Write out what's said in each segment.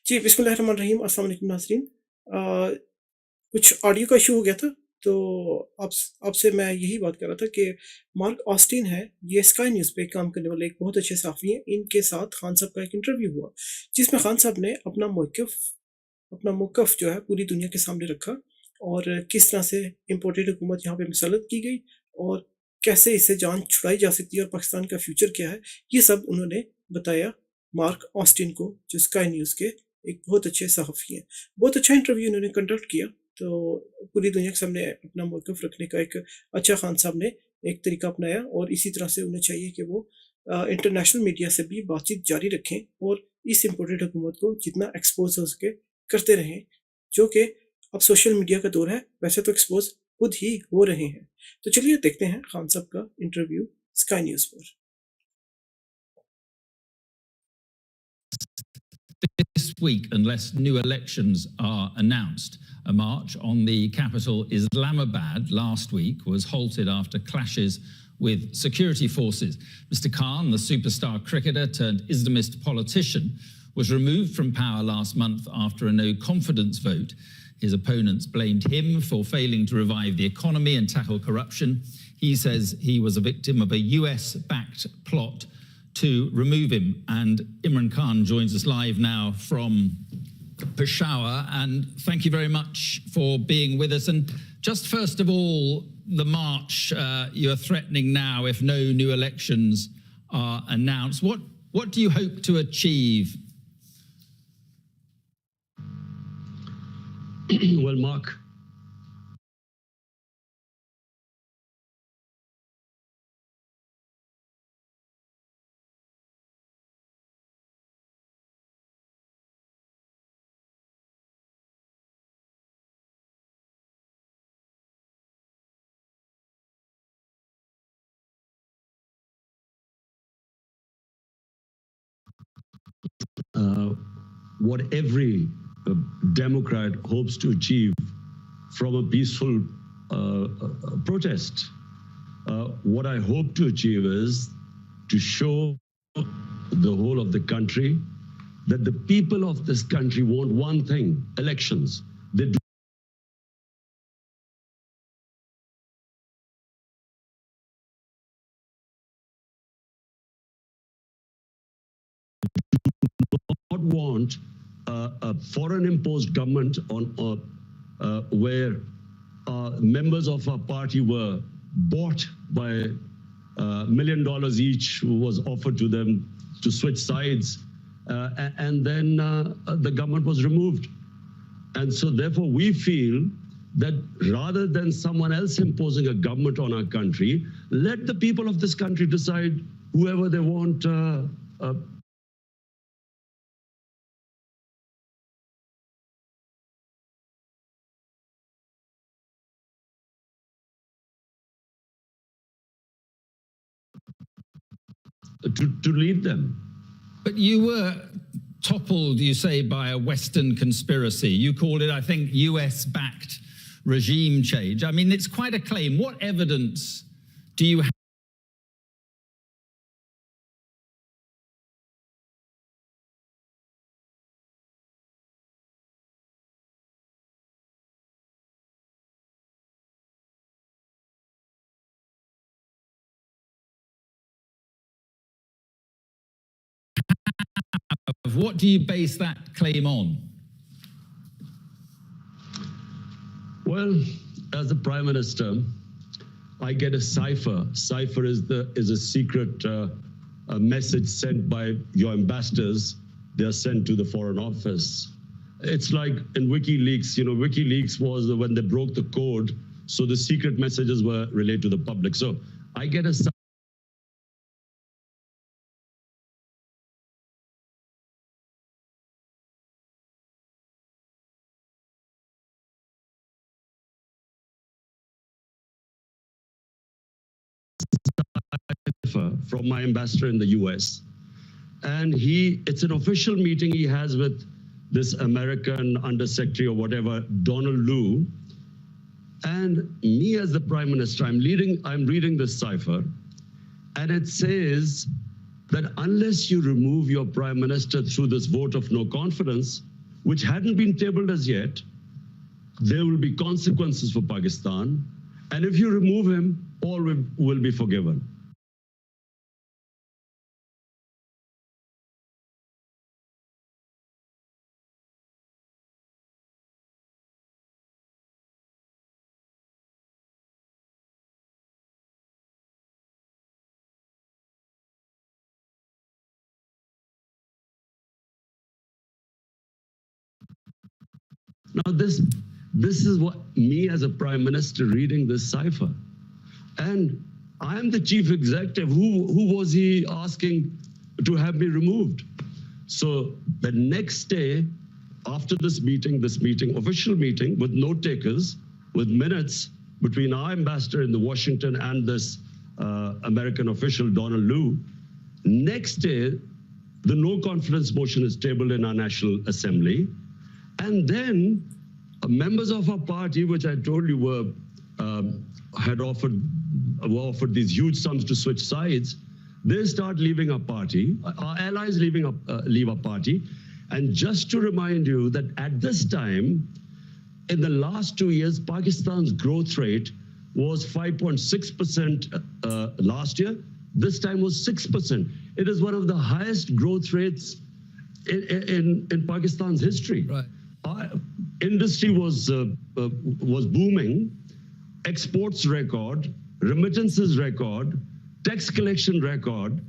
जी, बिस्मिल्लाहिर्रहमानिर्रहीम, अस्सलाम वालेकुम नाज़रीन। कुछ ऑडियो का इश्यू हो गया था, तो आपसे मैं यही बात कर रहा था कि मार्क ऑस्टिन है, ये स्काई न्यूज़ पे काम करने वाले एक बहुत अच्छे सहाफ़ी हैं। इनके साथ खान साहब का एक इंटरव्यू हुआ, जिसमें खान साहब ने अपना मौक़िफ़ जो है पूरी दुनिया के सामने रखा और किस तरह से इम्पोर्टेड हुकूमत यहाँ पे मुसल्लत की गई और कैसे इससे जान छुड़ाई जा सकती है और पाकिस्तान का फ्यूचर क्या है, ये सब उन्होंने बताया मार्क ऑस्टिन को, जो स्काई न्यूज़ के एक बहुत अच्छे सहाफ़ी हैं। बहुत अच्छा इंटरव्यू इन्होंने कंडक्ट किया, तो पूरी दुनिया के सामने अपना मौक़िफ़ रखने का एक अच्छा खान साहब ने एक तरीका अपनाया और इसी तरह से उन्हें चाहिए कि वो इंटरनेशनल मीडिया से भी बातचीत जारी रखें और इस इम्पोर्टेड हुकूमत को जितना एक्सपोज़ हो सके करते रहें, जो कि अब सोशल मीडिया का दौर है, वैसे तो एक्सपोज़ खुद ही हो रहे हैं। तो चलिए देखते हैं खान साहब का इंटरव्यू स्काई न्यूज़ पर। This week, unless new elections are announced. A march on the capital Islamabad last week was halted after clashes with security forces. Mr. Khan, the superstar cricketer turned Islamist politician, was removed from power last month after a no-confidence vote. His opponents blamed him for failing to revive the economy and tackle corruption. He says he was a victim of a US-backed plot to remove him. And Imrankhan joins us live now from Peshawar. And thank you very much for being with us. And just first of all, the march you're threatening now if no new elections are announced. What do you hope to achieve? Well, Mark, what every Democrat hopes to achieve from a peaceful protest. What I hope to achieve is to show the whole of the country that the people of this country want one thing: elections. They do not want a foreign imposed government on where members of our party were bought by $1 million each, who was offered to them to switch sides, and then the government was removed. And so therefore we feel that rather than someone else imposing a government on our country, let the people of this country decide whoever they want to lead them. But you were toppled, you say, by a Western conspiracy. You called it, I think, US-backed regime change. I mean, it's quite a claim. What evidence do you have? What do you base that claim on? Well, as the Prime Minister, I get a cipher. Cipher is a secret a message sent by your ambassadors. They are sent to the Foreign Office. It's like in WikiLeaks. WikiLeaks was when they broke the code, so the secret messages were relayed to the public. So I get a from my ambassador in the US. And it's an official meeting he has with this American undersecretary or whatever, Donald Lu. And me as the Prime Minister, I'm reading this cipher, and it says that unless you remove your Prime Minister through this vote of no confidence, which hadn't been tabled as yet. There will be consequences for Pakistan. And if you remove him, all will be forgiven. Now, this is what me as a prime minister reading this cipher. And I am the chief executive. Who was he asking to have me removed? So the next day, after this meeting, official meeting with note takers, with minutes between our ambassador in Washington and this American official, Donald Lu, next day, the no confidence motion is tabled in our National Assembly. And then members of our party, which I told you were offered these huge sums to switch sides, they start leaving our party. Our allies leave our party. And just to remind you that at this time, in the last 2 years, Pakistan's growth rate was 5.6% last year. This time was 6%. It is one of the highest growth rates in Pakistan's history. Right. Our industry was booming, exports record, remittances record, tax collection record.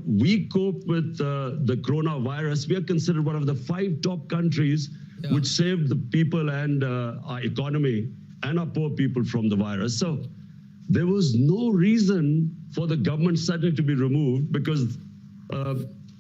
We cope with the coronavirus. We are considered one of the 5 top countries which saved the people and our economy and our poor people from the virus. So there was no reason for the government suddenly to be removed, because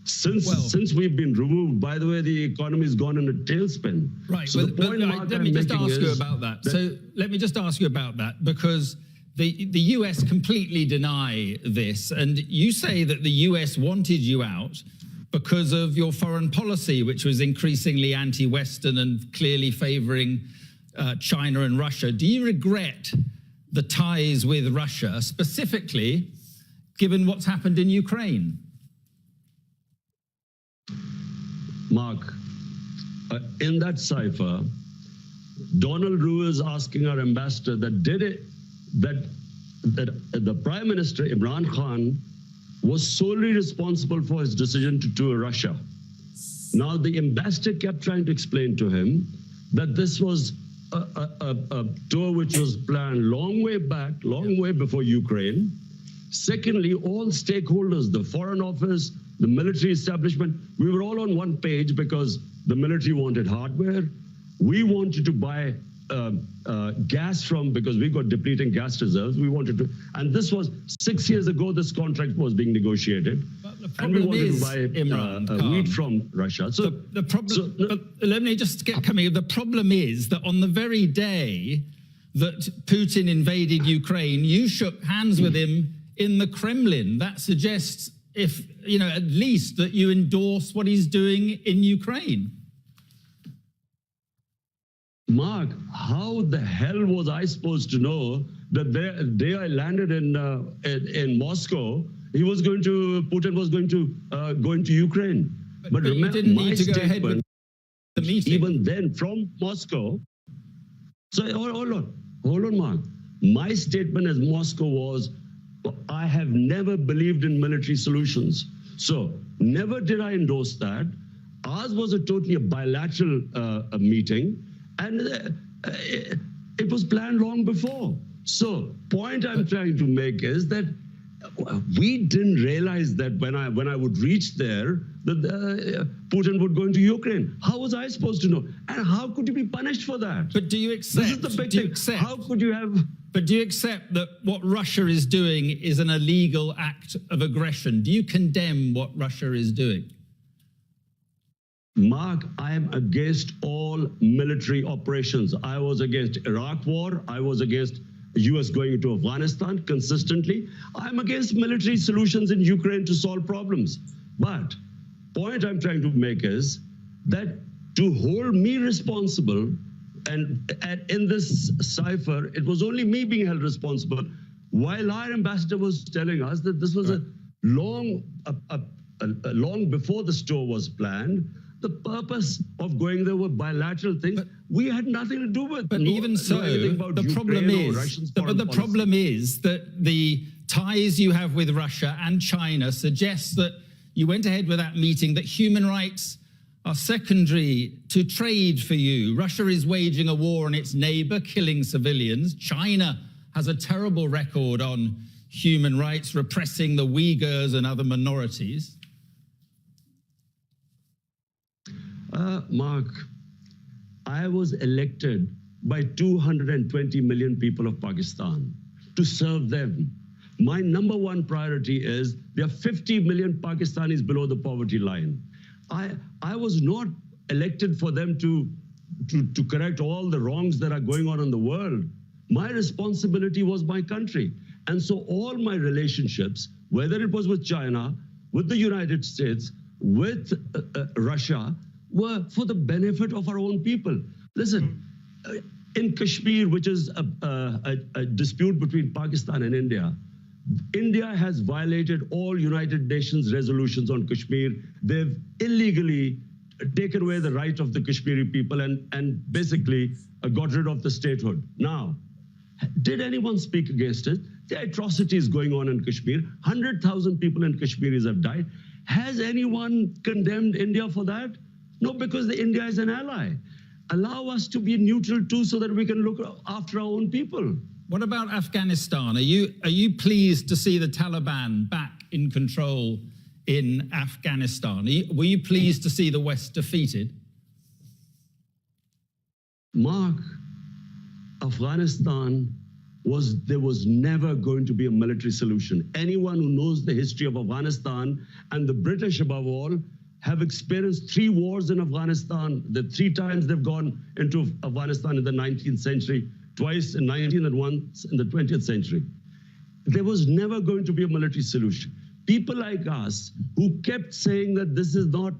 since we've been removed, by the way, the economy has gone in a tailspin. Right. So the point let me just ask you about that. So let me just ask you about that, because the US completely deny this, and you say that the US wanted you out because of your foreign policy, which was increasingly anti-Western and clearly favoring China and Russia. Do you regret the ties with Russia, specifically given what's happened in Ukraine? Mark, in that cipher, Donald Lu is asking our ambassador that the Prime Minister, Imrankhan, was solely responsible for his decision to tour Russia. Now, the ambassador kept trying to explain to him that this was a tour which was planned long way back, long way before Ukraine. Secondly, all stakeholders, the Foreign Office, the military establishment, we were all on one page because the military wanted hardware. We wanted to buy gas because we got depleting gas reserves. We wanted to, and this was 6 years ago, this contract was being negotiated. And we wanted to buy wheat from Russia. So the problem, let me just get coming. The problem is that on the very day that Putin invaded Ukraine, you shook hands with him in the Kremlin. That suggests, at least that you endorse what he's doing in Ukraine. Mark, how the hell was I supposed to know that the day I landed in Moscow, Putin was going to go into Ukraine? But you didn't need to go ahead with the meeting. Even then, from Moscow. So hold on, Mark. My statement as Moscow was, I have never believed in military solutions. So never did I endorse that. Ours was a totally bilateral meeting. And it was planned long before. So point I'm trying to make is that we didn't realize that when I would reach there, that Putin would go into Ukraine. How was I supposed to know? And how could you be punished for that? But do you accept? This is the big thing. How could you have? But do you accept that what Russia is doing is an illegal act of aggression? Do you condemn what Russia is doing? Mark, I am against all military operations. I was against Iraq war. I was against US going into Afghanistan consistently. I'm against military solutions in Ukraine to solve problems. But point I'm trying to make is that to hold me responsible, and in this cipher, it was only me being held responsible, while our ambassador was telling us that this was a long before the tour was planned. The purpose of going there were bilateral things we had nothing to do with. But even so, the problem is that the ties you have with Russia and China suggests that you went ahead with that meeting, that human rights are secondary to trade for you. Russia is waging a war on its neighbor, killing civilians. China has a terrible record on human rights, repressing the Uyghurs and other minorities. Mark, I was elected by 220 million people of Pakistan to serve them. My number one priority is there are 50 million Pakistanis below the poverty line. I was not elected for them to correct all the wrongs that are going on in the world. My responsibility was my country. And so all my relationships, whether it was with China, with the United States, with Russia, were for the benefit of our own people. Listen, in Kashmir, which is a dispute between Pakistan and India, India has violated all United Nations resolutions on Kashmir. They've illegally taken away the right of the Kashmiri people and basically got rid of the statehood. Now, did anyone speak against it? The atrocities going on in Kashmir, 100,000 people in Kashmiris have died. Has anyone condemned India for that? No, because India is an ally. Allow us to be neutral too so that we can look after our own people. What about Afghanistan? Are you pleased to see the Taliban back in control in Afghanistan? Were you pleased to see the West defeated? Mark, Afghanistan there was never going to be a military solution. Anyone who knows the history of Afghanistan, and the British above all, have experienced 3 wars in Afghanistan. The 3 times they've gone into Afghanistan in the 19th century, twice in 19th and once in the 20th century. There was never going to be a military solution. People like us who kept saying that this is not,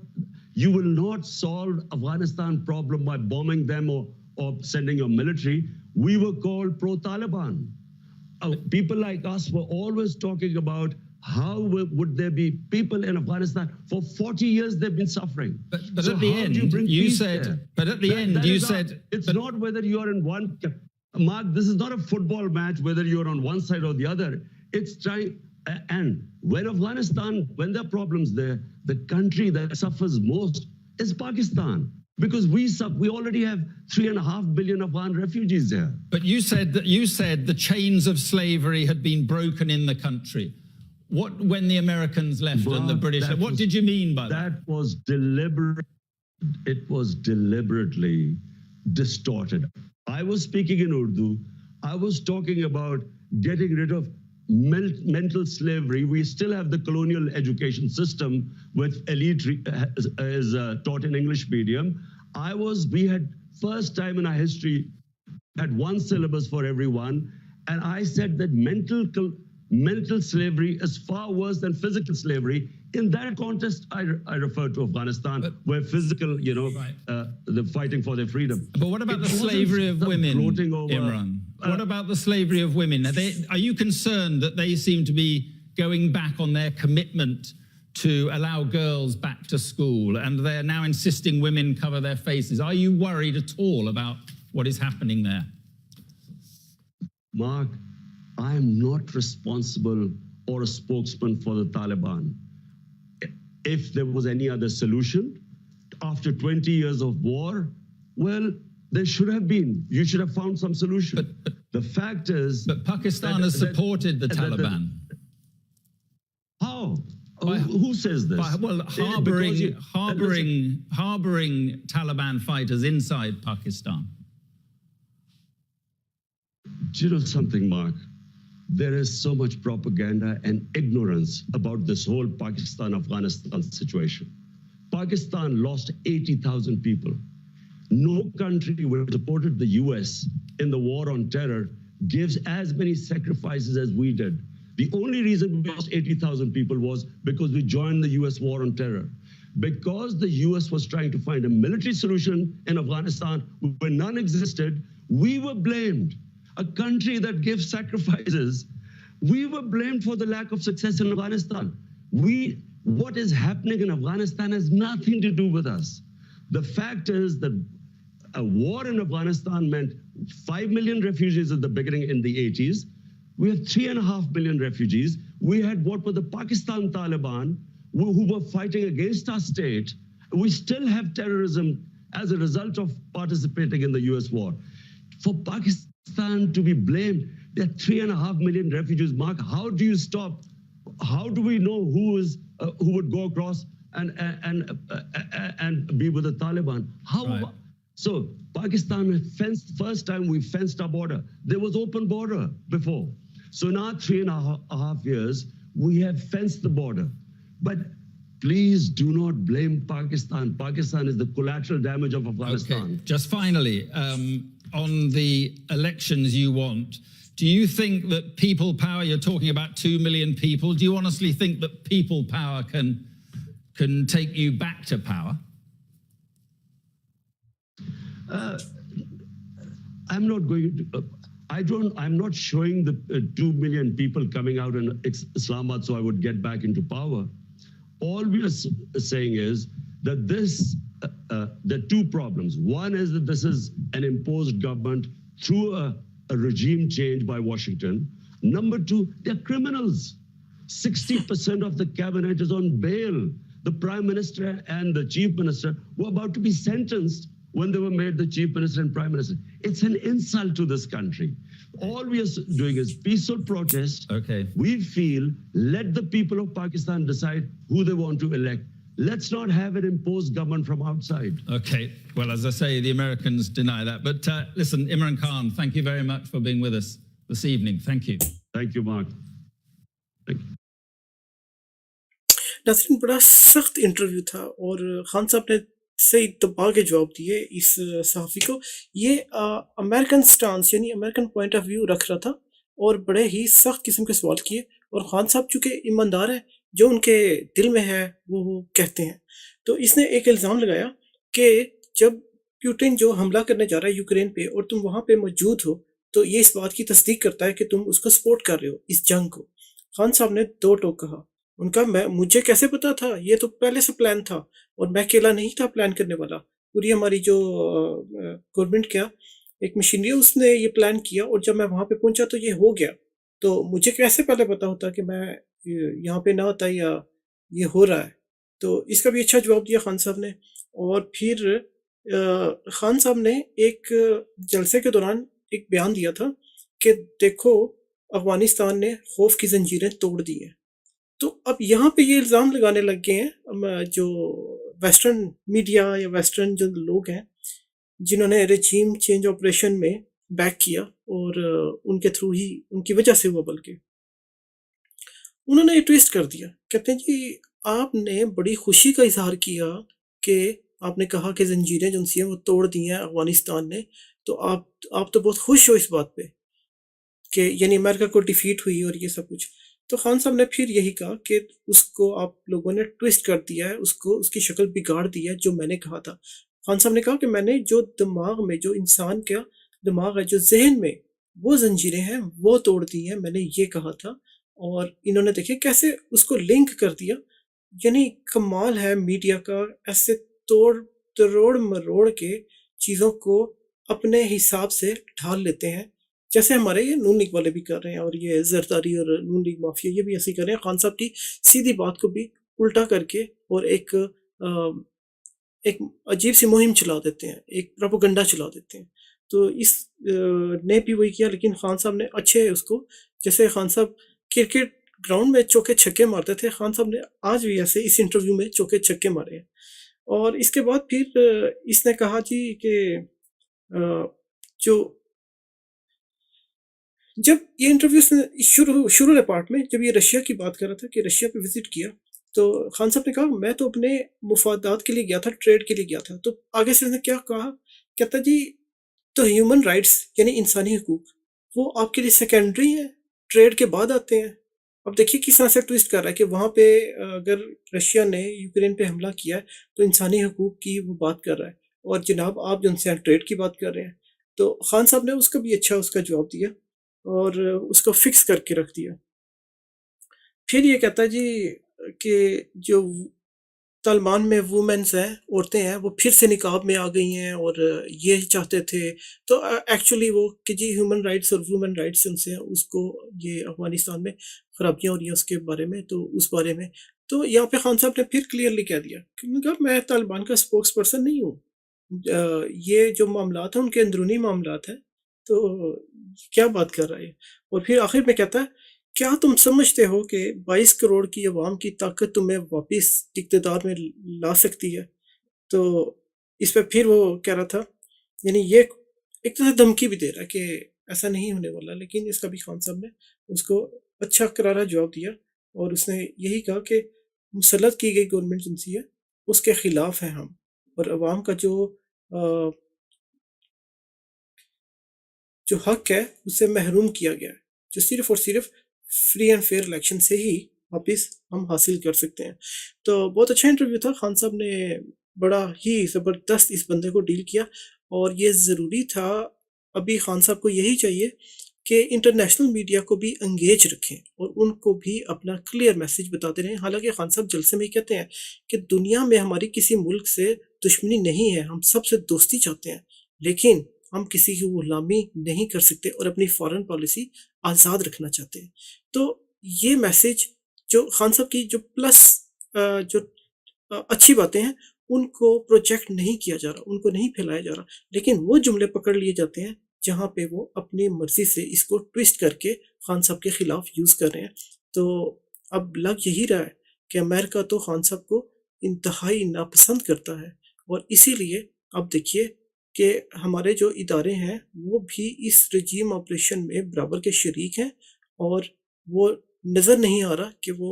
you will not solve Afghanistan problem by bombing them or sending your military, we were called pro-Taliban. People like us were always talking about how would there be people in Afghanistan? For 40 years, they've been suffering. But so at the end, you said, it's not whether you are in one, Mark, this is not a football match, whether you're on one side or the other. It's trying, and when Afghanistan, when there are problems there, the country that suffers most is Pakistan. Because we already have 3.5 billion Afghan refugees there. But you said the chains of slavery had been broken in the country. What, when the Americans left and the British, what did you mean by that? That was deliberate. It was deliberately distorted. I was speaking in Urdu. I was talking about getting rid of mental slavery. We still have the colonial education system with elite is taught in English medium. We had first time in our history had one syllabus for everyone. And I said that mental slavery is far worse than physical slavery. In that context, I refer to Afghanistan, where physical, they're fighting for their freedom. But what about the slavery of women, Imran? What about the slavery of women? Are you concerned that they seem to be going back on their commitment to allow girls back to school, and they're now insisting women cover their faces? Are you worried at all about what is happening there? Mark, I am not responsible or a spokesman for the Taliban. If there was any other solution, after 20 years of war, well, there should have been. You should have found some solution. But the fact is... But Pakistan has supported the Taliban. How? Who says this? Harboring Taliban fighters inside Pakistan. Do you know something, Mark? There is so much propaganda and ignorance about this whole Pakistan-Afghanistan situation. Pakistan lost 80,000 people. No country which supported the US in the war on terror gives as many sacrifices as we did. The only reason we lost 80,000 people was because we joined the US war on terror. Because the US was trying to find a military solution in Afghanistan where none existed, we were blamed. A country that gives sacrifices, we were blamed for the lack of success in Afghanistan. What is happening in Afghanistan has nothing to do with us. The fact is that a war in Afghanistan meant 5 million refugees at the beginning in the 80s. We have 3.5 million refugees. We had what were the Pakistan Taliban who were fighting against our state. We still have terrorism as a result of participating in the US war. For Pakistan to be blamed, there are 3.5 million refugees. Mark, how do you stop? How do we know who would go across and be with the Taliban? How? Right. So Pakistan fenced, first time we fenced our border. There was open border before. So now 3.5 years, we have fenced the border. But please do not blame Pakistan. Pakistan is the collateral damage of Afghanistan. Okay. Just finally, on the elections you want, do you think that people power, you're talking about 2 million people, do you honestly think that people power can take you back to power? I'm not going to, I'm not showing the 2 million people coming out in Islamabad so I would get back into power. All we are saying is that there are two problems. One is that this is an imposed government through a regime change by Washington. Number two, they're criminals. 60% of the cabinet is on bail. The prime minister and the chief minister were about to be sentenced when they were made the chief minister and prime minister. It's an insult to this country. All we are doing is peaceful protest. Okay. We feel, let the people of Pakistan decide who they want to elect. Let's not have an imposed government from outside. Okay. Well, as I say, the Americans deny that. But listen, Imrankhan, thank you very much for being with us this evening. Thank you. Thank you, Mark. Thank you. नाज़रीन, बड़ा सख्त interview था और खान साहब ने सही दबा के जवाब दिए इस सहाफ़ी को। ये अमेरिकन स्टांस यानी अमेरिकन पॉइंट ऑफ व्यू रख रहा था और बड़े ही सख्त किस्म के सवाल किए। और खान साहब चूँकि ईमानदार है, जो उनके दिल में है वो कहते हैं। तो इसने एक इल्ज़ाम लगाया कि जब पुतिन जो हमला करने जा रहा है यूक्रेन पे और तुम वहाँ पे मौजूद हो, तो ये इस बात की तस्दीक करता है कि तुम उसको सपोर्ट कर रहे हो, इस जंग को। खान साहब ने दो टोक कहा। उनका मुझे कैसे पता था, ये तो पहले से प्लान था और मैं अकेला नहीं था प्लान करने वाला। पूरी हमारी जो गवर्नमेंट क्या एक मशीनरी है उसने ये प्लान किया और जब मैं वहाँ पे पहुँचा तो ये हो गया। तो मुझे कैसे पहले पता होता कि मैं यहाँ पे ना होता या ये हो रहा है। तो इसका भी अच्छा जवाब दिया खान साहब ने। और फिर खान साहब ने एक जलसे के दौरान एक बयान दिया था कि देखो अफगानिस्तान ने खौफ की जंजीरें तोड़ दी हैं। तो अब यहाँ पे ये इल्ज़ाम लगाने लग गए हैं जो वेस्टर्न मीडिया या वेस्टर्न जो लोग हैं जिन्होंने रेजिम चेंज ऑपरेशन में बैक किया और उनके थ्रू ही उनकी वजह से हुआ, बल्कि उन्होंने ये ट्विस्ट कर दिया। कहते हैं जी आपने बड़ी खुशी का इजहार किया कि आपने कहा कि जंजीरें जो हैं वो तोड़ दी हैं अफगानिस्तान ने, तो आप तो बहुत खुश हो इस बात पे कि यानी अमेरिका को डिफीट हुई और ये सब कुछ। तो खान साहब ने फिर यही कहा कि उसको आप लोगों ने ट्विस्ट कर दिया है, उसको उसकी शक्ल बिगाड़ दी है जो मैंने कहा था। खान साहब ने कहा कि मैंने जो दिमाग में जो इंसान का दिमाग है, जो जहन में वो जंजीरें हैं वो तोड़ दी हैं, मैंने ये कहा था। और इन्होंने देखिए कैसे उसको लिंक कर दिया। यानी कमाल है मीडिया का, ऐसे तोड़ मरोड़ के चीज़ों को अपने हिसाब से ढाल लेते हैं, जैसे हमारे ये नून लीग वाले भी कर रहे हैं और ये जरदारी और नून लीग माफिया ये भी ऐसे कर रहे हैं। खान साहब की सीधी बात को भी उल्टा करके और एक अजीब सी मुहिम चला देते हैं, एक प्रोपेगेंडा चला देते हैं। तो इस ने भी वही किया, लेकिन खान साहब ने अच्छे उसको, जैसे खान साहब क्रिकेट ग्राउंड में चौके छक्के मारते थे, खान साहब ने आज भी ऐसे इस इंटरव्यू में चौके छक्के मारे हैं। और इसके बाद फिर इसने कहा जी कि जो जब ये इंटरव्यू शुरू वाले पार्ट में जब ये रशिया की बात कर रहा था कि रशिया पे विजिट किया, तो खान साहब ने कहा मैं तो अपने मुफादात के लिए गया था, ट्रेड के लिए गया था। तो आगे से उसने क्या कहा, कहता जी तो ह्यूमन राइट्स यानी इंसानी हकूक वो आपके लिए सेकेंडरी हैं, ट्रेड के बाद आते हैं। अब देखिए किस तरह से ट्विस्ट कर रहा है कि वहाँ पे अगर रशिया ने यूक्रेन पे हमला किया है तो इंसानी हकूक की वो बात कर रहा है और जनाब आप जो उनसे ट्रेड की बात कर रहे हैं। तो खान साहब ने उसका भी अच्छा उसका जवाब दिया और उसको फिक्स करके रख दिया। फिर ये कहता जी कि जो तालिबान में वुमेन्स हैं, औरतें हैं, वो फिर से निकाब में आ गई हैं और ये चाहते थे। तो एक्चुअली वो कि जी ह्यूमन राइट्स और वुमेन राइट्स उनसे हैं, उसको ये अफ़गानिस्तान में खराबियाँ हो रही हैं उसके बारे में, तो उस बारे में तो यहाँ पे खान साहब ने फिर क्लियरली कह दिया कि उन्होंने कहा मैं तालिबान का स्पोक्स पर्सन नहीं हूँ। ये जो मामलात हैं उनके अंदरूनी मामलात हैं, तो क्या बात कर रहा है। और फिर आखिर में कहता है, क्या तुम समझते हो कि 22 करोड़ की आवाम की ताकत तुम्हें वापस इक़्तिदार में ला सकती है? तो इस पे फिर वो कह रहा था, यानी ये एक तरह से धमकी भी दे रहा है कि ऐसा नहीं होने वाला, लेकिन इसका भी खान साहब ने उसको अच्छा करारा जवाब दिया और उसने यही कहा कि मुसल्लत की गई गवर्नमेंट जिनसी है, उसके खिलाफ हैं हम, और अवाम का अ, जो हक है उससे महरूम किया गया है, जो सिर्फ और सिर्फ फ्री एंड फेयर इलेक्शन से ही वापस हम हासिल कर सकते हैं। तो बहुत अच्छा इंटरव्यू था, खान साहब ने बड़ा ही ज़बरदस्त इस बंदे को डील किया और ये ज़रूरी था। अभी खान साहब को यही चाहिए कि इंटरनेशनल मीडिया को भी एंगेज रखें और उनको भी अपना क्लियर मैसेज बताते रहें। हालांकि खान साहब जलसे में ही कहते हैं कि दुनिया में हमारी किसी मुल्क से दुश्मनी नहीं है, हम सबसे दोस्ती चाहते हैं, लेकिन हम किसी की गुलामी नहीं कर सकते और अपनी फॉरेन पॉलिसी आज़ाद रखना चाहते हैं। तो ये मैसेज जो खान साहब की जो प्लस जो अच्छी बातें हैं उनको प्रोजेक्ट नहीं किया जा रहा, उनको नहीं फैलाया जा रहा, लेकिन वो जुमले पकड़ लिए जाते हैं जहाँ पे वो अपनी मर्जी से इसको ट्विस्ट करके खान साहब के खिलाफ यूज़ कर रहे हैं। तो अब लग यही रहा है कि अमेरिका तो खान साहब को इंतहाई नापसंद करता है और इसीलिए अब देखिए कि हमारे जो इदारे हैं वो भी इस रजीम ऑपरेशन में बराबर के शरीक हैं और वो नज़र नहीं आ रहा कि वो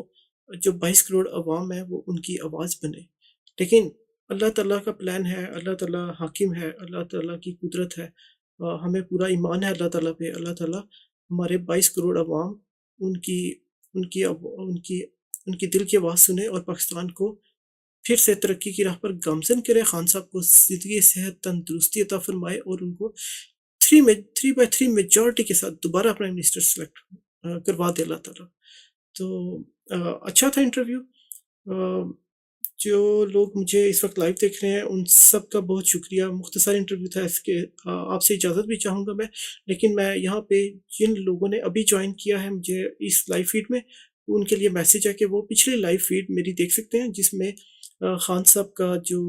जो 22 करोड़ अवाम है वो उनकी आवाज़ बने। लेकिन अल्लाह ताला का प्लान है, अल्लाह ताला हाकिम है, अल्लाह ताला की कुदरत है। हमें पूरा ईमान है अल्लाह ताला पे। अल्लाह ताला हमारे 22 करोड़ अवाम उनकी उनकी उनकी उनकी दिल की आवाज़ सुने और पाकिस्तान को फिर से तरक्की की राह पर गामज़न करे। खान साहब को ज़िंदगी, सेहत, तंदुरुस्ती अता फरमाए और उनको 3/3 मेजॉरिटी के साथ दोबारा प्राइम मिनिस्टर सेलेक्ट करवा दे अल्लाह ताला। तो अच्छा था इंटरव्यू। जो लोग मुझे इस वक्त लाइव देख रहे हैं उन सब का बहुत शुक्रिया। मुख्तसर इंटरव्यू था इसके, आपसे इजाज़त भी चाहूँगा मैं, लेकिन मैं यहाँ पे जिन लोगों ने अभी ज्वाइन किया है मुझे इस लाइव फीड में, उनके लिए मैसेज है कि वो पिछली लाइव फीड मेरी देख सकते हैं जिसमें खान साहब का जो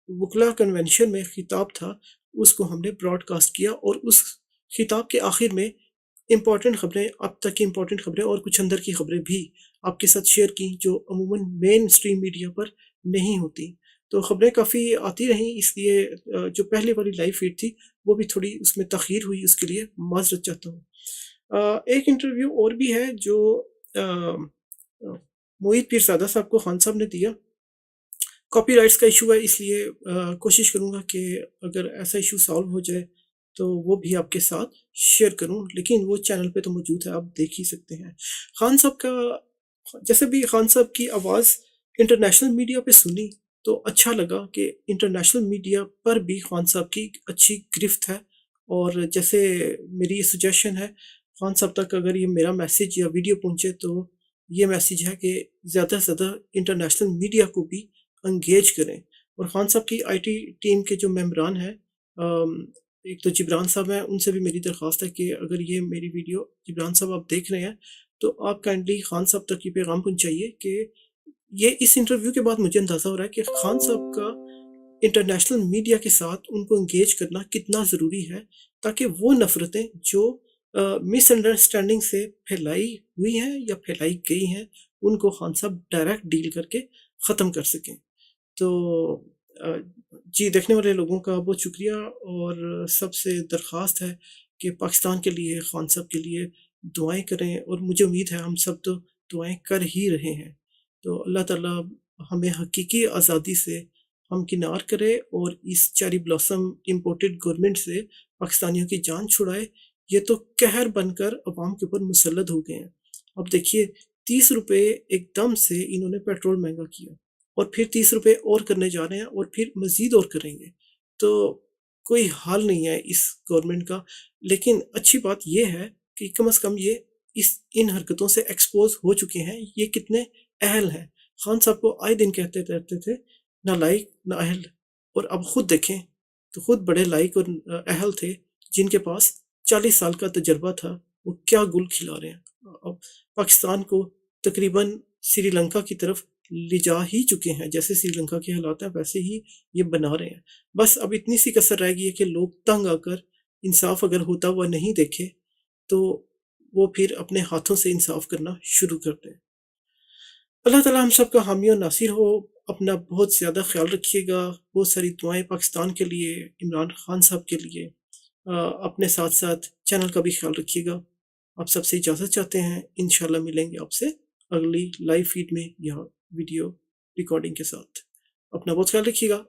वकला कन्वेंशन में खिताब था उसको हमने ब्रॉडकास्ट किया और उस खिताब के आखिर में इम्पॉर्टेंट खबरें, अब तक की इम्पॉर्टेंट खबरें और कुछ अंदर की खबरें भी आपके साथ शेयर की जो अमूमन मेन स्ट्रीम मीडिया पर नहीं होती। तो खबरें काफ़ी आती रहीं, इसलिए जो पहले वाली लाइव फीड थी वो भी थोड़ी उसमें तख़ीर हुई, उसके लिए माज़रत चाहता हूँ। एक इंटरव्यू और भी है जो मोहित पीरज़ादा साहब को खान साहब ने दिया। कॉपीराइट्स का इशू है, इसलिए कोशिश करूँगा कि अगर ऐसा इशू सॉल्व हो जाए तो वो भी आपके साथ शेयर करूँ, लेकिन वो चैनल पे तो मौजूद है, आप देख ही सकते हैं। खान साहब का जैसे भी खान साहब की आवाज़ इंटरनेशनल मीडिया पे सुनी तो अच्छा लगा कि इंटरनेशनल मीडिया पर भी खान साहब की अच्छी गिरफ्त है। और जैसे मेरी सजेशन है खान साहब तक अगर ये मेरा मैसेज या वीडियो पहुँचे तो ये मैसेज है कि ज़्यादा से ज़्यादा इंटरनेशनल मीडिया को भी एंगेज करें। और खान साहब की आईटी टीम के जो मेंबरान हैं, एक तो जिब्रान साहब हैं, उनसे भी मेरी दरख्वास्त है कि अगर ये मेरी वीडियो जिब्रान साहब आप देख रहे हैं तो आप काइंडली खान साहब तक ये पैगाम पहुँचाइए कि ये इस इंटरव्यू के बाद मुझे अंदाज़ा हो रहा है कि खान साहब का इंटरनेशनल मीडिया के साथ उनको एंगेज करना कितना ज़रूरी है, ताकि वो नफ़रतें जो मिसअंडरस्टैंडिंग से फैलाई हुई हैं या फैलाई गई हैं उनको खान साहब डायरेक्ट डील करके ख़त्म कर सकें। तो जी, देखने वाले लोगों का बहुत शुक्रिया और सबसे दरख्वास्त है कि पाकिस्तान के लिए, खान साहब के लिए दुआएं करें और मुझे उम्मीद है हम सब तो दुआएं कर ही रहे हैं। तो अल्लाह ताला हमें हकीकी आज़ादी से हमकिनार करे और इस चेरी ब्लॉसम इम्पोर्टेड गवर्नमेंट से पाकिस्तानियों की जान छुड़ाए। ये तो कहर बनकर अवाम के ऊपर मुसल्लत हो गए हैं। अब देखिए 30 रुपये एकदम से इन्होंने पेट्रोल महंगा किया और फिर 30 रुपये और करने जा रहे हैं और फिर मज़ीद और करेंगे। तो कोई हाल नहीं है इस गवर्नमेंट का। लेकिन अच्छी बात ये है कि कम से कम ये इन हरकतों से एक्सपोज़ हो चुके हैं, ये कितने अहल हैं। خان صاحب کو آئے دن کہتے رہتے تھے نہ لائق نہ اہل، اور اب خود دیکھیں تو خود بڑے لائق اور اہل تھے، جن کے پاس 40 سال کا تجربہ تھا، وہ کیا گل کھلا رہے ہیں، اب پاکستان کو تقریباً سری لنکا کی طرف لے جا ہی چکے ہیں، جیسے سری لنکا کے حالات ہیں ویسے ہی یہ بنا رہے ہیں۔ بس اب اتنی سی کسر رہ گئی ہے کہ لوگ تنگ آ کر انصاف اگر ہوتا ہوا نہیں دیکھے تو وہ پھر اپنے ہاتھوں سے انصاف کرنا شروع کر دیں۔ اللہ تعالیٰ ہم سب کا حامی و ناصر ہو۔ اپنا بہت زیادہ خیال رکھیے گا، بہت ساری دعائیں پاکستان کے لیے، عمران خان صاحب کے لیے، اپنے ساتھ ساتھ چینل کا بھی خیال رکھیے گا۔ آپ سب سے اجازت چاہتے ہیں، انشاءاللہ ملیں گے آپ سے اگلی لائیو فیڈ میں یا ویڈیو ریکارڈنگ کے ساتھ۔ اپنا بہت خیال رکھیے گا۔